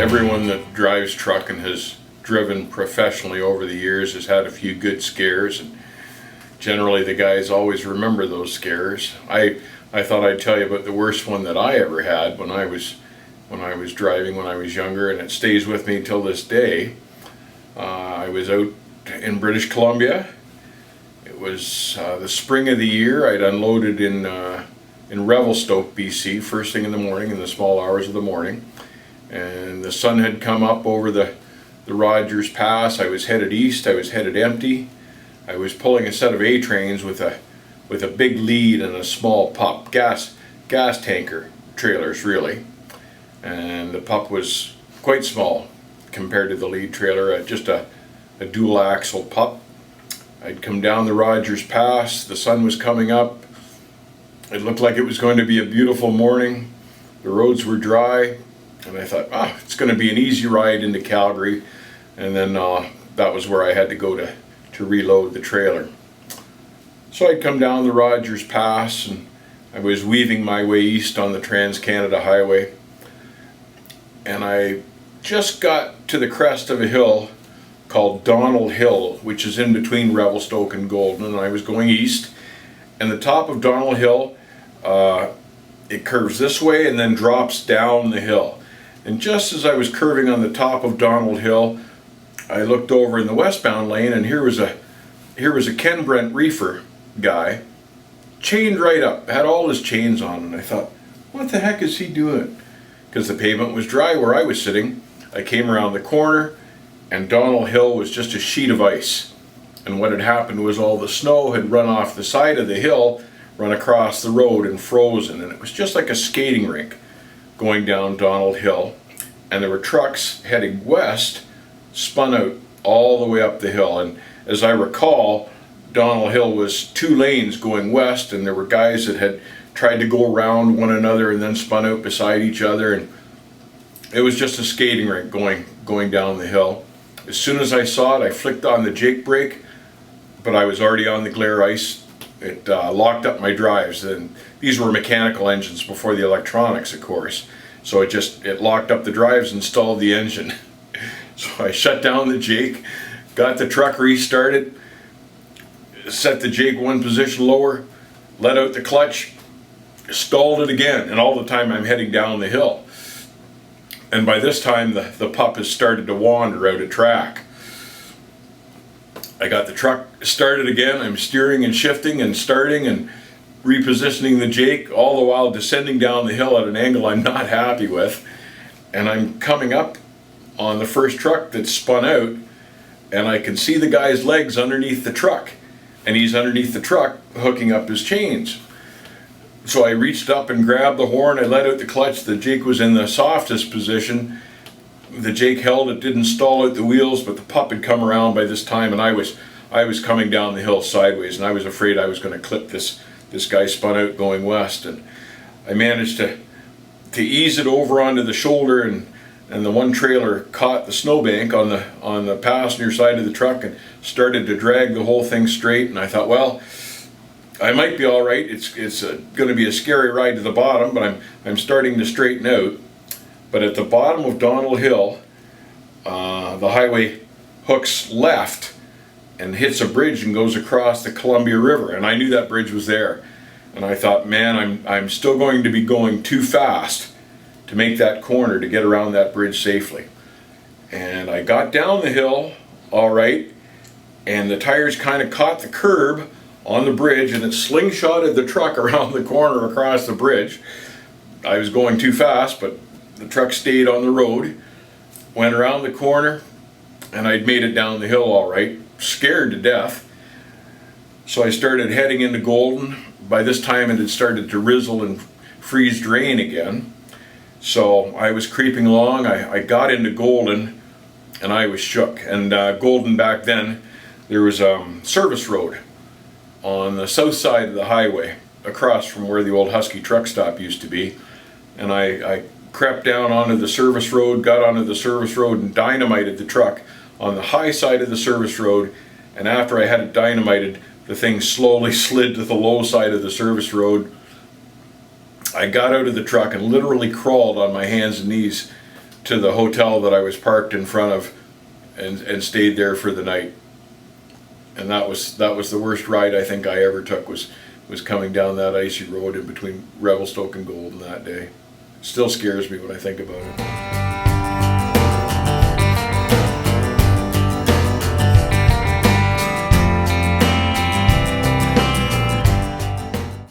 Everyone that drives truck and has driven professionally over the years has had a few good scares, and generally the guys always remember those scares. I thought I'd tell you about the worst one that I ever had when I was driving when I was younger, and it stays with me till this day. I was out in British Columbia. It was the spring of the year. I'd unloaded in Revelstoke, BC, first thing in the morning, in the small hours of the morning, and the sun had come up over the Rogers Pass. I was headed east. I was headed empty. I was pulling a set of A trains with a big lead and a small pup, gas tanker trailers really, and the pup was quite small compared to the lead trailer, just a dual axle pup. I'd come down the Rogers Pass. The sun was coming up. It looked like it was going to be a beautiful morning. The roads were dry, and I thought, it's going to be an easy ride into Calgary. And then that was where I had to go to reload the trailer. So I'd come down the Rogers Pass, and I was weaving my way east on the Trans-Canada Highway. And I just got to the crest of a hill called Donald Hill, which is in between Revelstoke and Golden, and I was going east. And the top of Donald Hill, it curves this way and then drops down the hill. And just as I was curving on the top of Donald Hill, I looked over in the westbound lane, and here was a Ken Brent reefer guy, chained right up, had all his chains on, and I thought, what the heck is he doing? Because the pavement was dry where I was sitting. I came around the corner, and Donald Hill was just a sheet of ice. And what had happened was all the snow had run off the side of the hill, run across the road and frozen, and it was just like a skating rink going down Donald Hill. And there were trucks heading west, spun out all the way up the hill. And as I recall, Donald Hill was 2 lanes going west, and there were guys that had tried to go around one another and then spun out beside each other, and it was just a skating rink going down the hill. As soon as I saw it, I flicked on the Jake brake, but I was already on the glare ice. It locked up my drives, and these were mechanical engines before the electronics, of course. So it locked up the drives and stalled the engine. So I shut down the Jake, got the truck restarted, set the Jake 1 position lower, let out the clutch, stalled it again, and all the time I'm heading down the hill. And by this time the pup has started to wander out of track. I got the truck started again. I'm steering and shifting and starting and repositioning the Jake, all the while descending down the hill at an angle I'm not happy with. And I'm coming up on the first truck that spun out, and I can see the guy's legs underneath the truck, and he's underneath the truck hooking up his chains. So I reached up and grabbed the horn. I let out the clutch. The Jake was in the softest position. The Jake held. It didn't stall out the wheels, but the pup had come around by this time, and I was coming down the hill sideways, and I was afraid I was going to clip this guy spun out going west. And I managed to ease it over onto the shoulder, and the one trailer caught the snowbank on the passenger side of the truck and started to drag the whole thing straight. And I thought, well, I might be all right. It's going to be a scary ride to the bottom, but I'm starting to straighten out. But at the bottom of Donald Hill, the highway hooks left and hits a bridge and goes across the Columbia River, and I knew that bridge was there. And I thought, man, I'm still going to be going too fast to make that corner to get around that bridge safely. And I got down the hill all right, and the tires kind of caught the curb on the bridge, and it slingshotted the truck around the corner across the bridge. I was going too fast, but the truck stayed on the road, went around the corner, and I'd made it down the hill all right, scared to death. So I started heading into Golden. By this time it had started to drizzle and freeze rain again. So I was creeping along. I got into Golden, and I was shook. And Golden back then, there was a service road on the south side of the highway, across from where the old Husky truck stop used to be. And I crept down onto the service road, got onto the service road, and dynamited the truck on the high side of the service road. And after I had it dynamited, the thing slowly slid to the low side of the service road. I got out of the truck and literally crawled on my hands and knees to the hotel that I was parked in front of and stayed there for the night. And that was the worst ride I think I ever took, was coming down that icy road in between Revelstoke and Golden that day. Still scares me when I think about it.